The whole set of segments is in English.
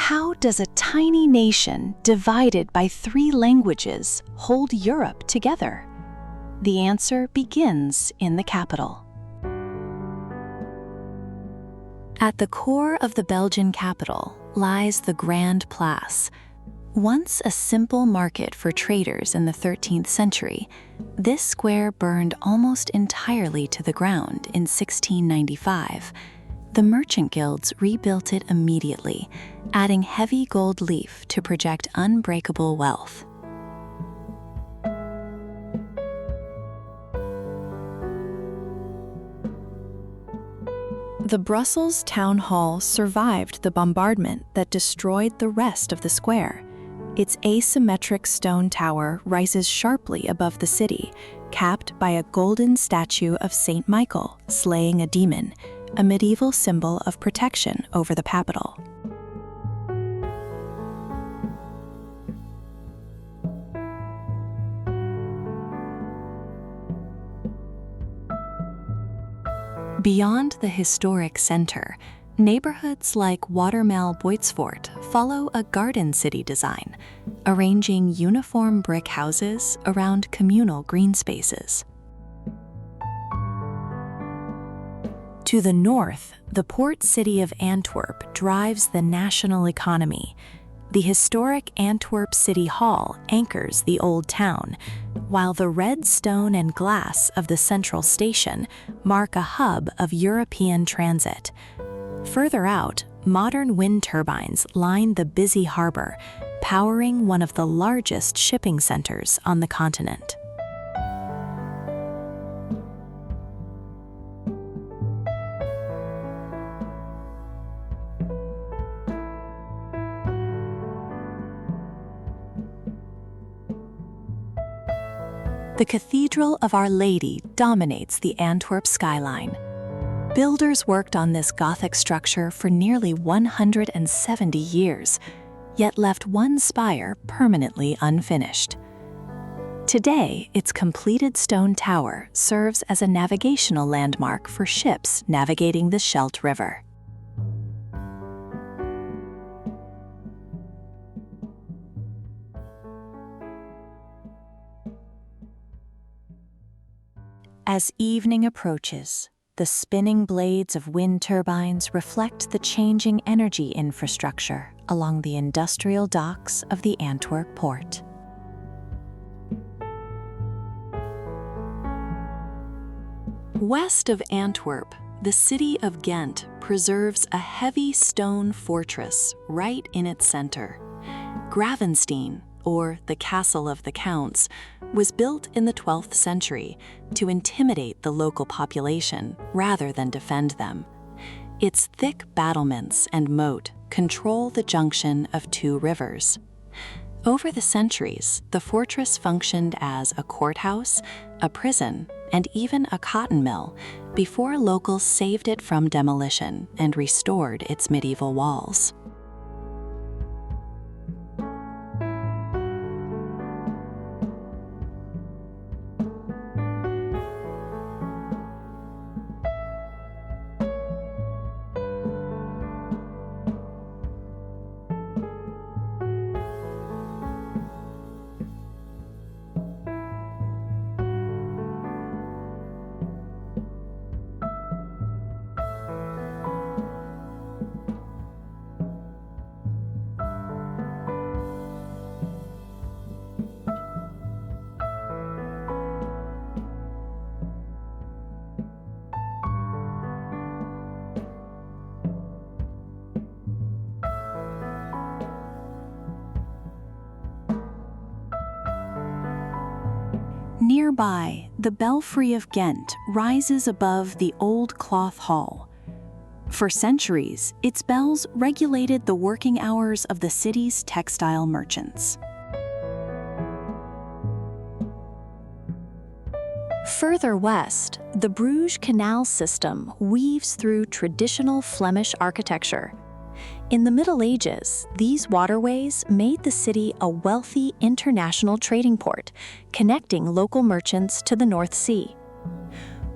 How does a tiny nation divided by 3 languages hold Europe together? The answer begins in the capital. At the core of the Belgian capital lies the Grand Place. Once a simple market for traders in the 13th century, this square burned almost entirely to the ground in 1695. The merchant guilds rebuilt it immediately, adding heavy gold leaf to project unbreakable wealth. The Brussels town hall survived the bombardment that destroyed the rest of the square. Its asymmetric stone tower rises sharply above the city, capped by a golden statue of Saint Michael slaying a demon, a medieval symbol of protection over the capital. Beyond the historic center, neighborhoods like Watermael-Boitsfort follow a garden city design, arranging uniform brick houses around communal green spaces. To the north, the port city of Antwerp drives the national economy. The historic Antwerp City Hall anchors the old town, while the red stone and glass of the central station mark a hub of European transit. Further out, modern wind turbines line the busy harbor, powering one of the largest shipping centers on the continent. The Cathedral of Our Lady dominates the Antwerp skyline. Builders worked on this Gothic structure for nearly 170 years, yet left one spire permanently unfinished. Today, its completed stone tower serves as a navigational landmark for ships navigating the Scheldt River. As evening approaches, the spinning blades of wind turbines reflect the changing energy infrastructure along the industrial docks of the Antwerp port. West of Antwerp, the city of Ghent preserves a heavy stone fortress right in its center. Gravenstein, or the Castle of the Counts, was built in the 12th century to intimidate the local population rather than defend them. Its thick battlements and moat control the junction of 2 rivers. Over the centuries, the fortress functioned as a courthouse, a prison, and even a cotton mill before locals saved it from demolition and restored its medieval walls. Nearby, the Belfry of Ghent rises above the Old Cloth Hall. For centuries, its bells regulated the working hours of the city's textile merchants. Further west, the Bruges canal system weaves through traditional Flemish architecture. In the Middle Ages, these waterways made the city a wealthy international trading port, connecting local merchants to the North Sea.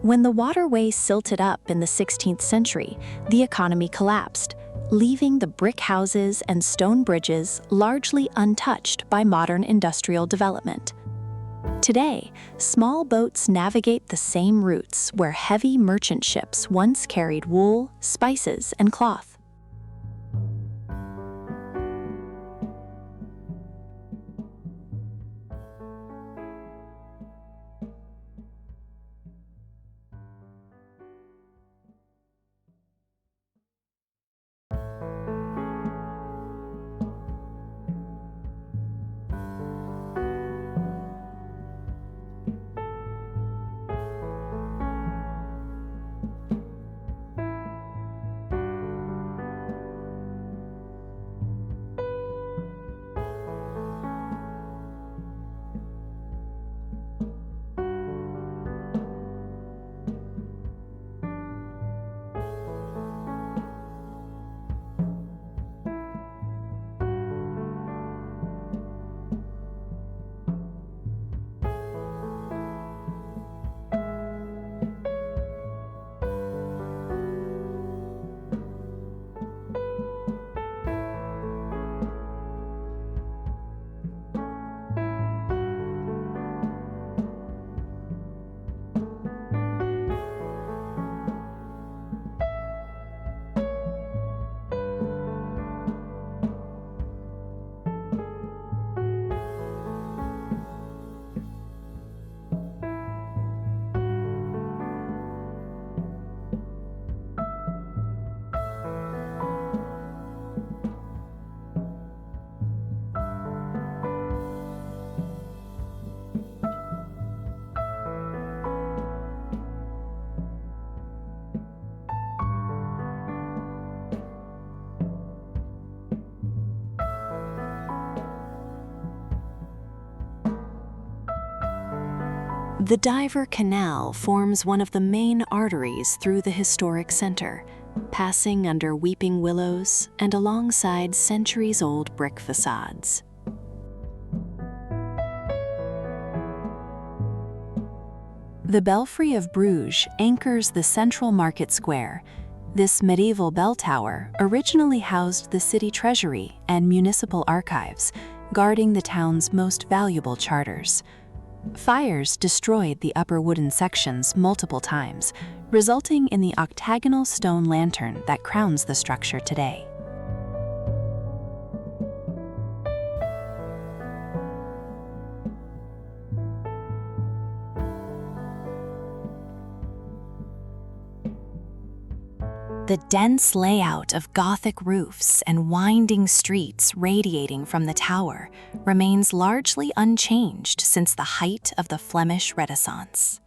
When the waterway silted up in the 16th century, the economy collapsed, leaving the brick houses and stone bridges largely untouched by modern industrial development. Today, small boats navigate the same routes where heavy merchant ships once carried wool, spices, and cloth. The Dijver Canal forms one of the main arteries through the historic center, passing under weeping willows and alongside centuries-old brick facades. The Belfry of Bruges anchors the central market square. This medieval bell tower originally housed the city treasury and municipal archives, guarding the town's most valuable charters. Fires destroyed the upper wooden sections multiple times, resulting in the octagonal stone lantern that crowns the structure today. The dense layout of Gothic roofs and winding streets radiating from the tower remains largely unchanged since the height of the Flemish Renaissance.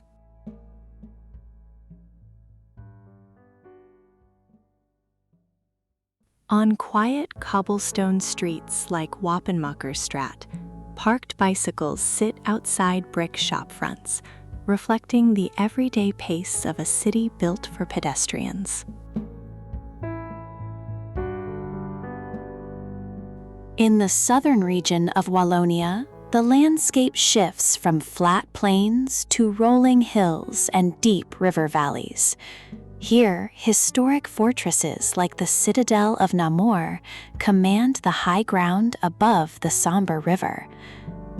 On quiet cobblestone streets like Wappenmakkerstraat, parked bicycles sit outside brick shop fronts, reflecting the everyday pace of a city built for pedestrians. In the southern region of Wallonia, the landscape shifts from flat plains to rolling hills and deep river valleys. Here, historic fortresses like the citadel of Namur command the high ground above the somber river.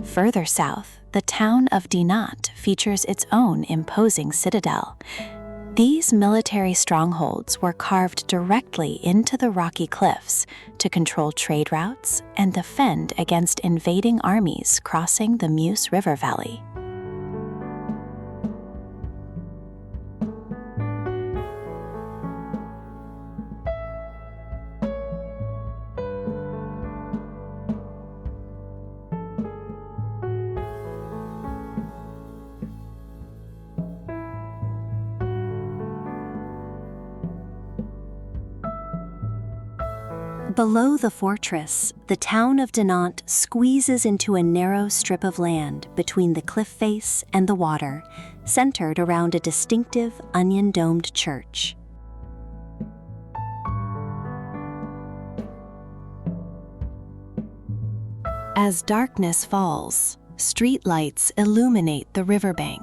Further south, the town of Dinant features its own imposing citadel. These military strongholds were carved directly into the rocky cliffs to control trade routes and defend against invading armies crossing the Meuse River Valley. Below the fortress, the town of Dinant squeezes into a narrow strip of land between the cliff face and the water, centered around a distinctive onion-domed church. As darkness falls, streetlights illuminate the riverbank.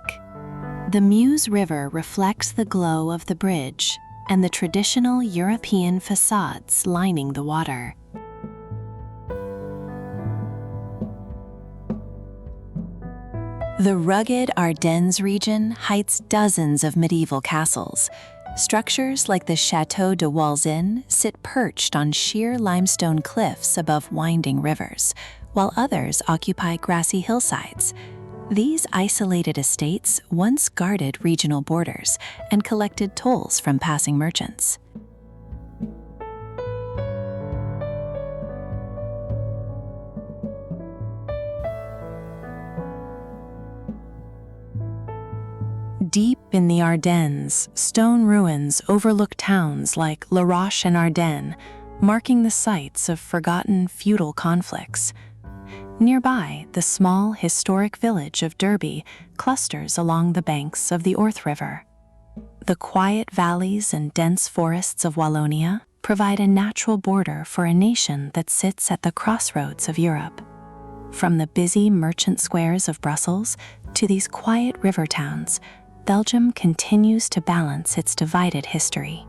The Meuse River reflects the glow of the bridge, and the traditional European facades lining the water. The rugged Ardennes region heights dozens of medieval castles. Structures like the Château de Walzin sit perched on sheer limestone cliffs above winding rivers, while others occupy grassy hillsides. These isolated estates once guarded regional borders and collected tolls from passing merchants. Deep in the Ardennes, stone ruins overlook towns like La Roche and Ardennes, marking the sites of forgotten feudal conflicts. Nearby, the small historic village of Derby clusters along the banks of the Orth River. The quiet valleys and dense forests of Wallonia provide a natural border for a nation that sits at the crossroads of Europe. From the busy merchant squares of Brussels to these quiet river towns, Belgium continues to balance its divided history.